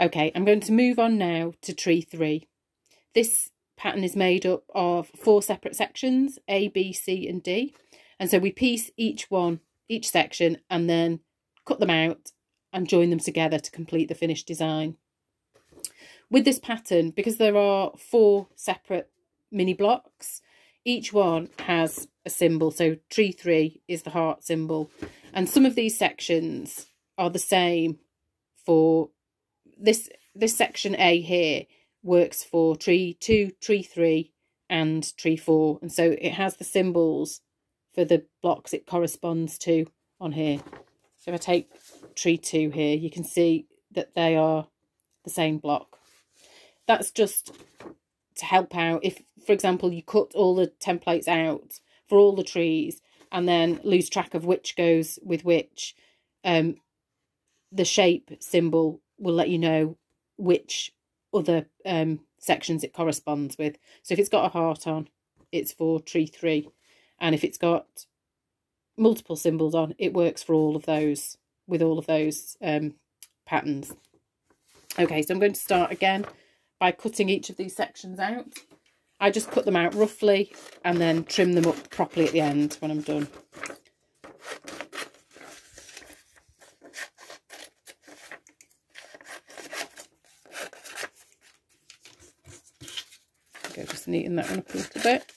Okay, I'm going to move on now to tree 3. This pattern is made up of 4 separate sections, A, B, C and D. And so we piece each section and then cut them out and join them together to complete the finished design. With this pattern, because there are 4 separate mini blocks, each one has a symbol. So tree 3 is the heart symbol. And some of these sections are the same for this section A here works for tree 2, tree 3 and tree 4. And so it has the symbols for the blocks it corresponds to on here. So if I take tree 2 here, you can see that they are the same block. That's just to help out if, for example, you cut all the templates out for all the trees and then lose track of which goes with which. The shape symbol will let you know which other sections it corresponds with. So if it's got a heart on, it's for tree 3. And if it's got multiple symbols on, it works for all of those, with all of those patterns. Okay, so I'm going to start again by cutting each of these sections out. I just cut them out roughly and then trim them up properly at the end when I'm done. Okay, just neaten that one up a little bit.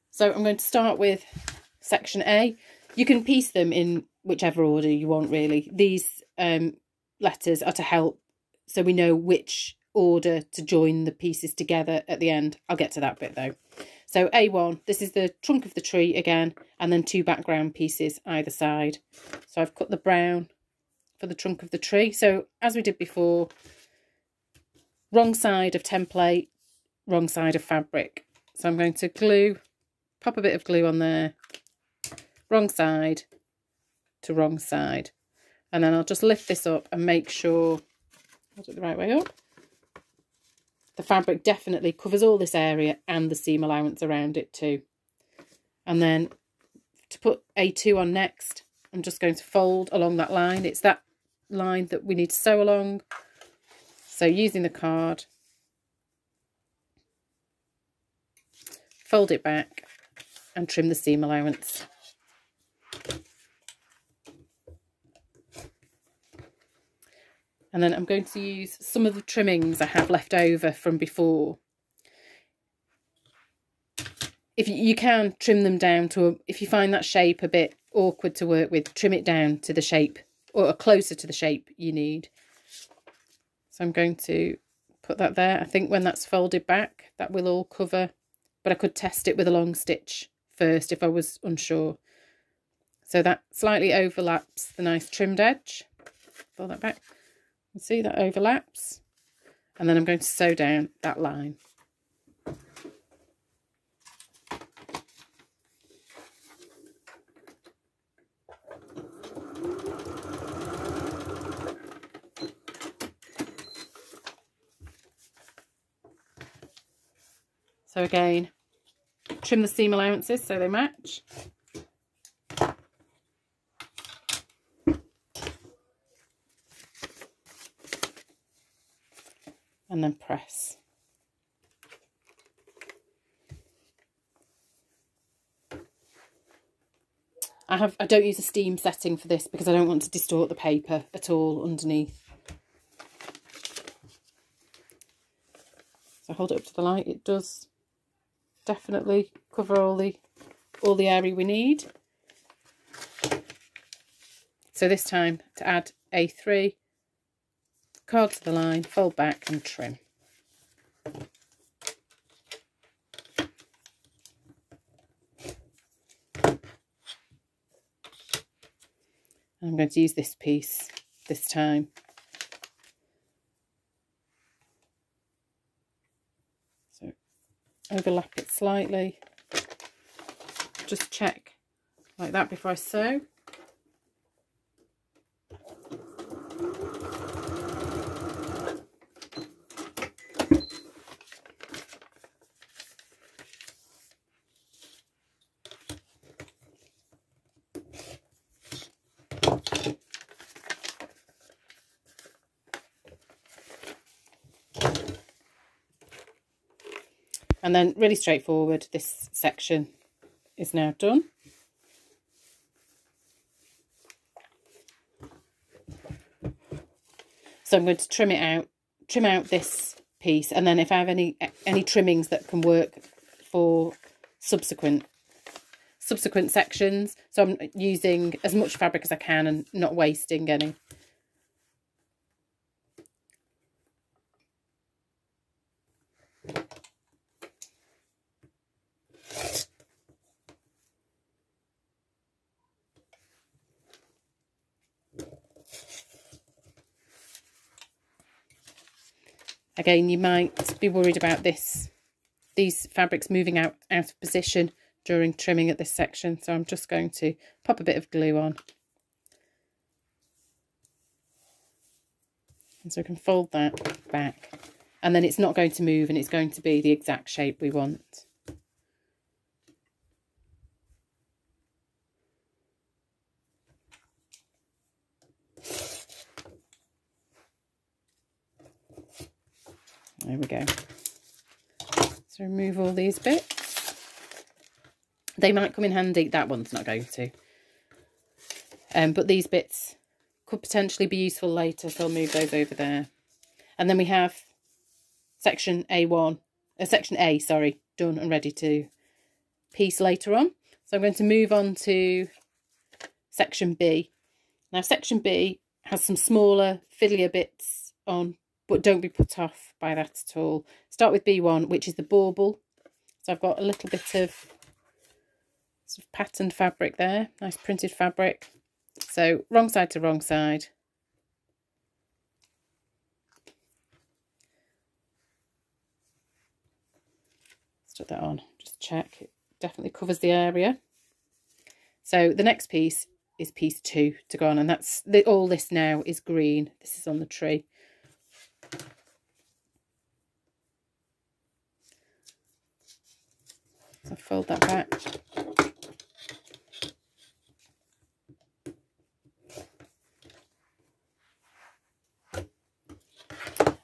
So I'm going to start with section A. You can piece them in whichever order you want, really. These letters are to help so we know which order to join the pieces together at the end. I'll get to that bit though. So A1, this is the trunk of the tree again, and then 2 background pieces either side. So I've cut the brown for the trunk of the tree. So as we did before, wrong side of template, wrong side of fabric. So I'm going to pop a bit of glue on there, wrong side to wrong side. And then I'll just lift this up and make sure I'll do it the right way up. The fabric definitely covers all this area and the seam allowance around it too. And then to put A2 on next, I'm just going to fold along that line. It's that line that we need to sew along. So using the card, fold it back and trim the seam allowance. And then I'm going to use some of the trimmings I have left over from before. If you can trim them down to, if you find that shape a bit awkward to work with, trim it down to the shape or closer to the shape you need. So I'm going to put that there. I think when that's folded back, that will all cover, but I could test it with a long stitch first if I was unsure. So that slightly overlaps the nice trimmed edge. Fold that back. You see that overlaps, and then I'm going to sew down that line. So again, trim the seam allowances so they match. And then press. I don't use a steam setting for this because I don't want to distort the paper at all underneath. So hold it up to the light. It does definitely cover all the area we need. So this time to add A3, card to the line, fold back and trim. I'm going to use this piece this time. So overlap it slightly. Just check like that before I sew. And then really straightforward, this section is now done. So I'm going to trim out this piece, and then if I have any trimmings that can work for subsequent sections. So I'm using as much fabric as I can and not wasting any. Again, you might be worried about these fabrics moving out of position during trimming at this section. So I'm just going to pop a bit of glue on. And so we can fold that back. And then it's not going to move and it's going to be the exact shape we want. There we go. So remove all these bits. They might come in handy. That one's not going to. But these bits could potentially be useful later, so I'll move those over there. And then we have section section A, sorry, done and ready to piece later on. So I'm going to move on to section B. Now section B has some smaller, fiddlier bits on, but don't be put off by that at all. Start with B1, which is the bauble. So I've got a little bit of sort of patterned fabric there, nice printed fabric. So wrong side to wrong side. Let's put that on, just check. It definitely covers the area. So the next piece is piece 2 to go on, and that's all this now is green. This is on the tree. So fold that back.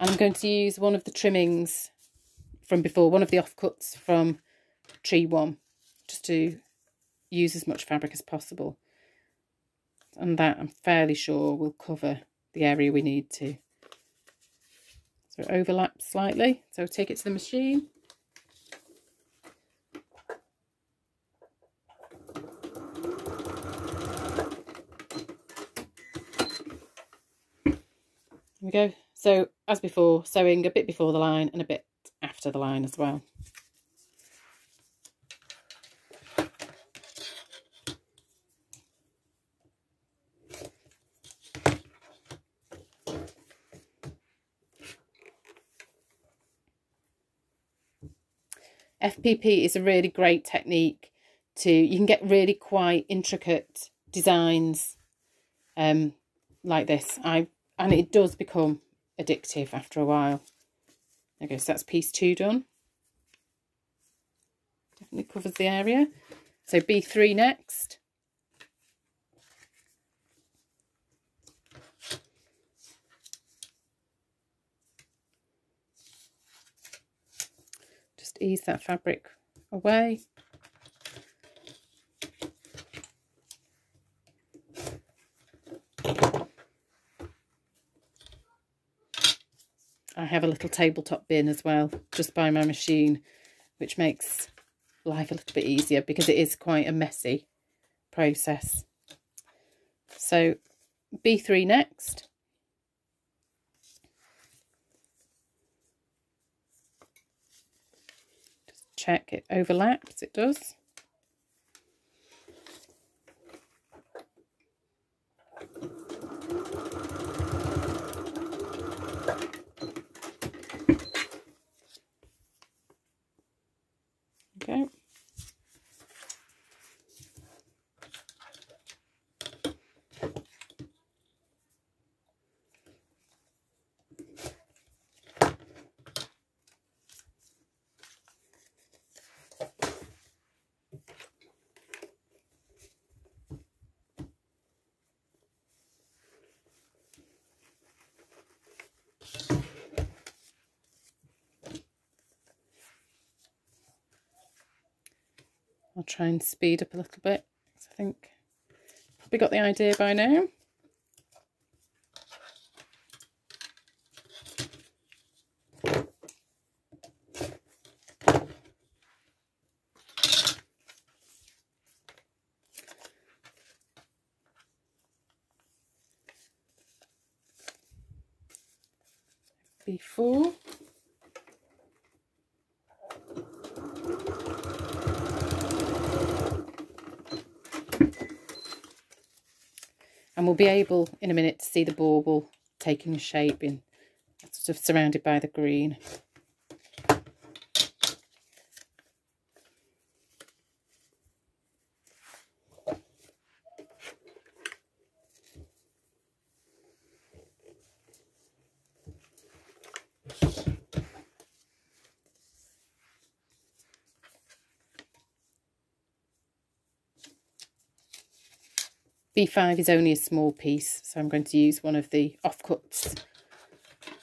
And I'm going to use one of the trimmings from before, one of the offcuts from tree 1, just to use as much fabric as possible. And that, I'm fairly sure, will cover the area we need to. So it overlaps slightly. So take it to the machine. There we go. So as before, sewing a bit before the line and a bit after the line as well. FPP is a really great technique you can get really quite intricate designs like this. And it does become addictive after a while. Okay, so that's piece 2 done. Definitely covers the area. So B3 next. Just ease that fabric away. I have a little tabletop bin as well, just by my machine, which makes life a little bit easier because it is quite a messy process. So B3 next. Just check it overlaps, it does. Okay. try and speed up a little bit. I think probably got the idea by now. B4. And we'll be able in a minute to see the bauble taking shape in sort of surrounded by the green. B5 is only a small piece, so I'm going to use one of the offcuts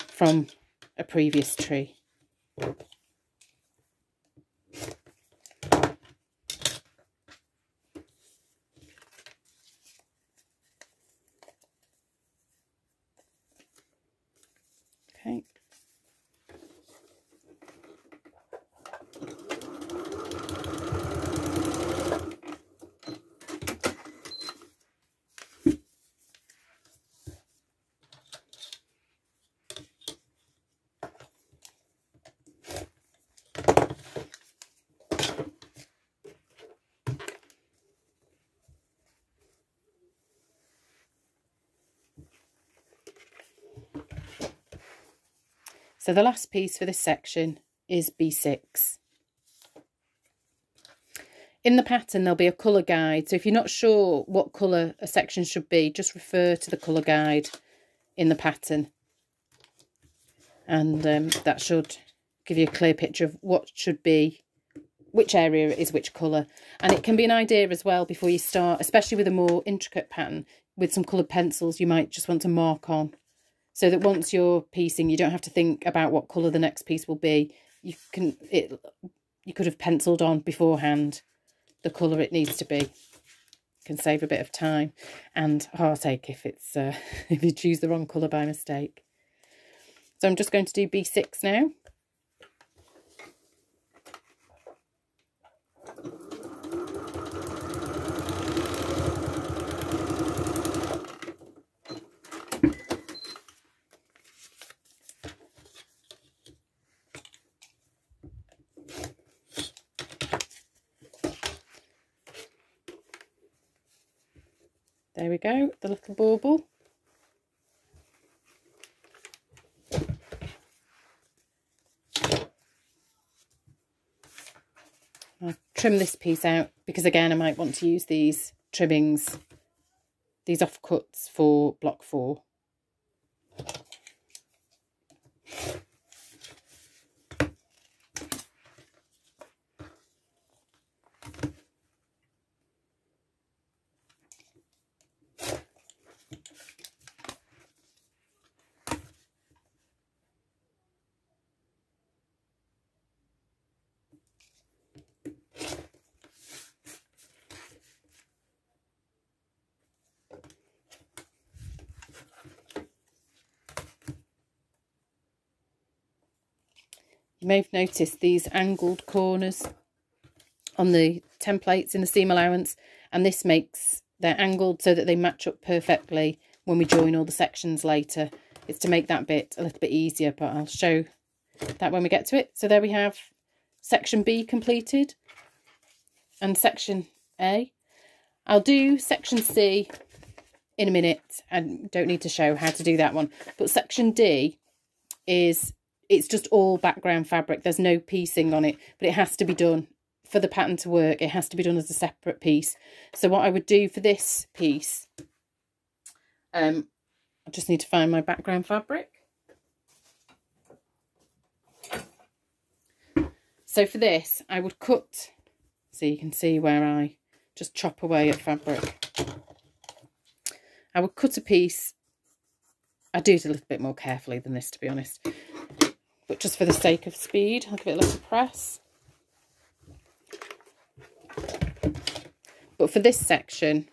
from a previous tree. Okay. So the last piece for this section is B6. In the pattern there'll be a colour guide, so if you're not sure what colour a section should be, just refer to the colour guide in the pattern, and that should give you a clear picture of what should be, which area is which colour. And it can be an idea as well before you start, especially with a more intricate pattern, with some coloured pencils you might just want to mark on, so that once you're piecing you don't have to think about what colour the next piece will be. You could have penciled on beforehand the colour it needs to be. Can save a bit of time and heartache if it's if you choose the wrong colour by mistake. So I'm just going to do B6 now. There we go, the little bauble. I'll trim this piece out because again I might want to use these trimmings, these offcuts for block 4. You may have noticed these angled corners on the templates in the seam allowance, and this makes, they're angled so that they match up perfectly when we join all the sections later. It's to make that bit a little bit easier, but I'll show that when we get to it. So there we have section B completed and section A. I'll do section C in a minute and don't need to show how to do that one, but section D is, it's just all background fabric. There's no piecing on it, but it has to be done for the pattern to work. It has to be done as a separate piece. So what I would do for this piece, I just need to find my background fabric. So for this, I would cut, so you can see where I just chop away at fabric. I would cut a piece. I do it a little bit more carefully than this, to be honest, but just for the sake of speed, I'll give it a little press. But for this section,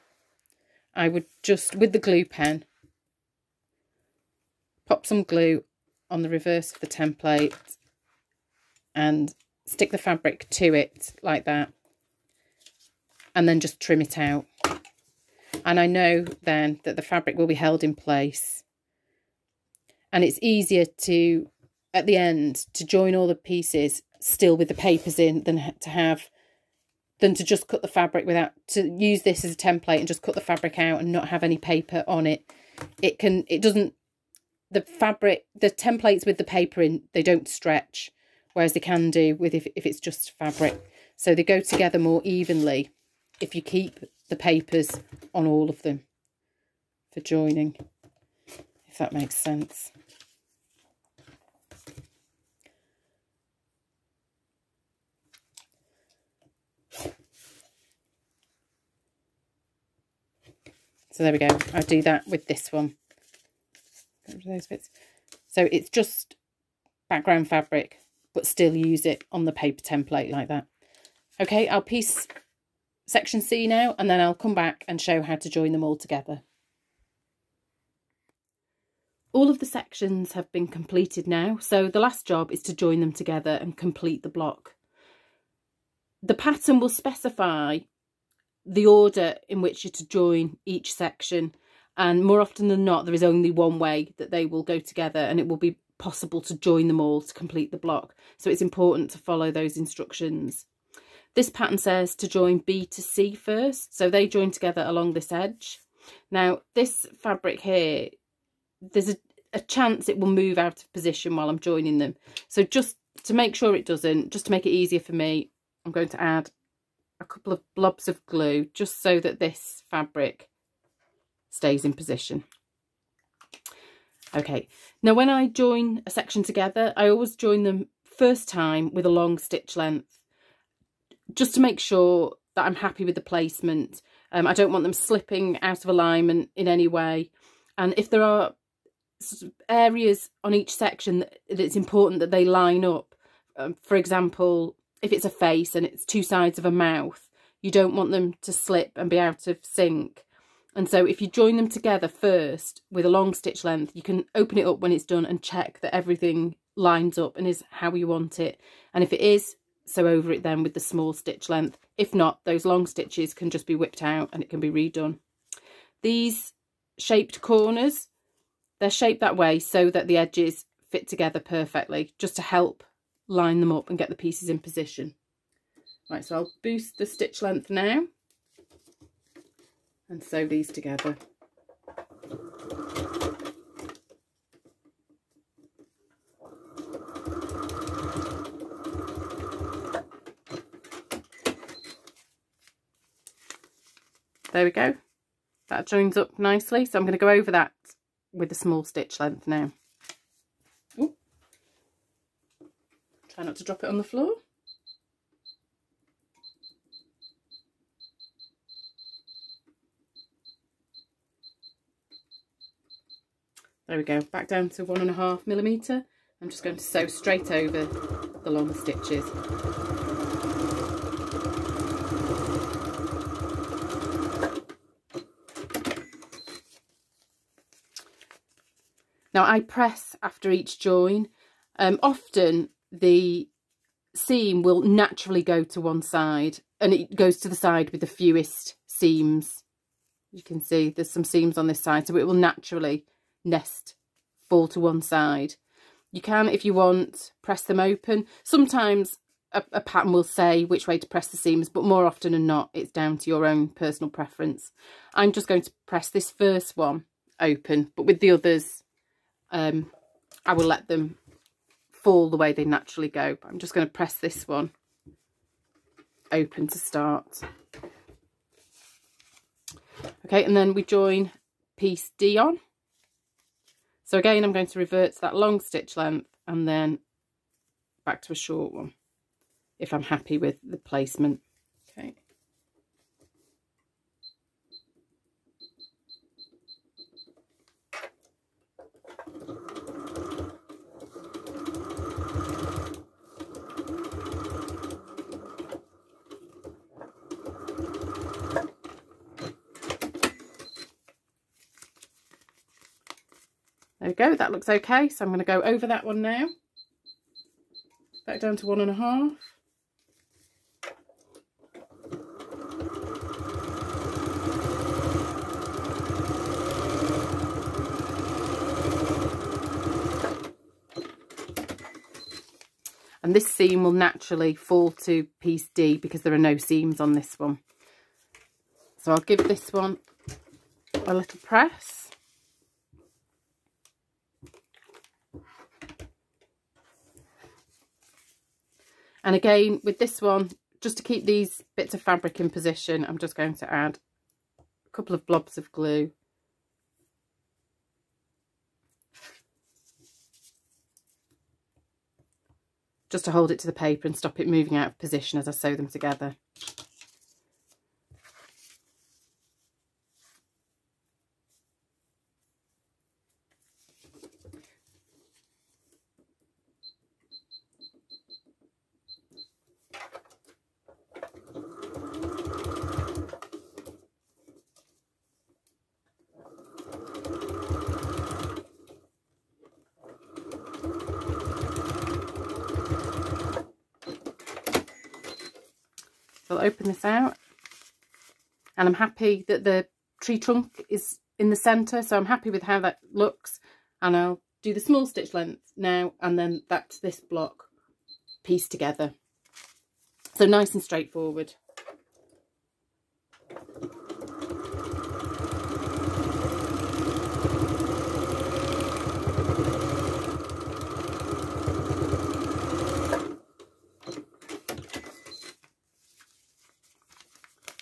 I would just, with the glue pen, pop some glue on the reverse of the template and stick the fabric to it like that, and then just trim it out. And I know then that the fabric will be held in place, and it's easier to, at the end, to join all the pieces still with the papers in than to just cut the fabric without, to use this as a template and just cut the fabric out and not have any paper on it. The templates with the paper in, they don't stretch, whereas they can do with if it's just fabric. So they go together more evenly if you keep the papers on all of them for joining, if that makes sense. So there we go. I do that with this one. Get rid of those bits. So it's just background fabric, but still use it on the paper template like that. Okay, I'll piece section C now, and then I'll come back and show how to join them all together. All of the sections have been completed now, so the last job is to join them together and complete the block. The pattern will specify the order in which you're to join each section, and more often than not there is only one way that they will go together, and it will be possible to join them all to complete the block. So it's important to follow those instructions. This pattern says to join B to C first, so they join together along this edge. Now this fabric here, there's a chance it will move out of position while I'm joining them, so just to make sure it doesn't, just to make it easier for me, I'm going to add a couple of blobs of glue just so that this fabric stays in position. Okay, now when I join a section together, I always join them first time with a long stitch length, just to make sure that I'm happy with the placement. I don't want them slipping out of alignment in any way, and if there are areas on each section that it's important that they line up, for example, if it's a face and it's two sides of a mouth, you don't want them to slip and be out of sync. And so if you join them together first with a long stitch length, you can open it up when it's done and check that everything lines up and is how you want it. And if it is, sew over it then with the small stitch length. If not, those long stitches can just be whipped out and it can be redone. These shaped corners, they're shaped that way so that the edges fit together perfectly, just to help line them up and get the pieces in position. Right, so I'll boost the stitch length now and sew these together. There we go. That joins up nicely, so I'm going to go over that with a small stitch length now. Ooh. Try not to drop it on the floor. There we go, back down to 1.5mm. I'm just going to sew straight over the long stitches. Now I press after each join. Often the seam will naturally go to one side, and it goes to the side with the fewest seams. You can see there's some seams on this side, so it will naturally fall to one side. You can, if you want, press them open. Sometimes a pattern will say which way to press the seams, but more often than not it's down to your own personal preference. I'm just going to press this first one open, but with the others I will let them fall the way they naturally go. But I'm just going to press this one open to start. Okay, and then we join piece D on. So again, I'm going to revert to that long stitch length and then back to a short one if I'm happy with the placement. Okay. we go, that looks okay. So I'm going to go over that one now, back down to 1.5. And this seam will naturally fall to piece D because there are no seams on this one. So I'll give this one a little press. And again, with this one, just to keep these bits of fabric in position, I'm just going to add a couple of blobs of glue. Just to hold it to the paper and stop it moving out of position as I sew them together. So I'll open this out, and I'm happy that the tree trunk is in the centre, so I'm happy with how that looks. And I'll do the small stitch length now, and then that's this block pieced together. So nice and straightforward.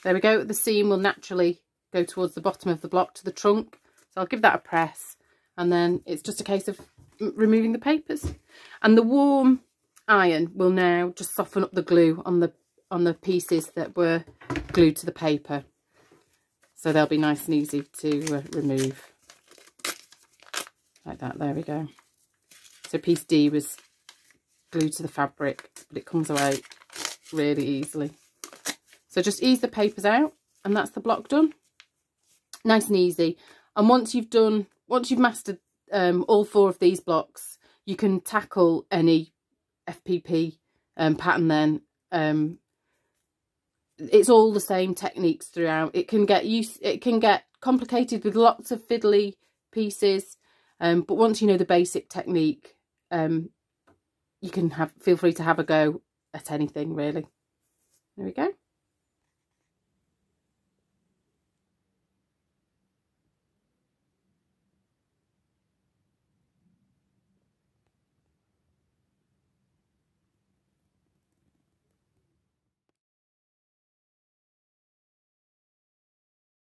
There we go, the seam will naturally go towards the bottom of the block to the trunk. So I'll give that a press, and then it's just a case of removing the papers. And the warm iron will now just soften up the glue on the pieces that were glued to the paper. So they'll be nice and easy to remove. Like that, there we go. So piece D was glued to the fabric, but it comes away really easily. So just ease the papers out, and that's the block done. Nice and easy. And once you've mastered all 4 of these blocks, you can tackle any FPP pattern then. It's all the same techniques throughout. It can get complicated with lots of fiddly pieces, but once you know the basic technique, you can feel free to have a go at anything really. There we go.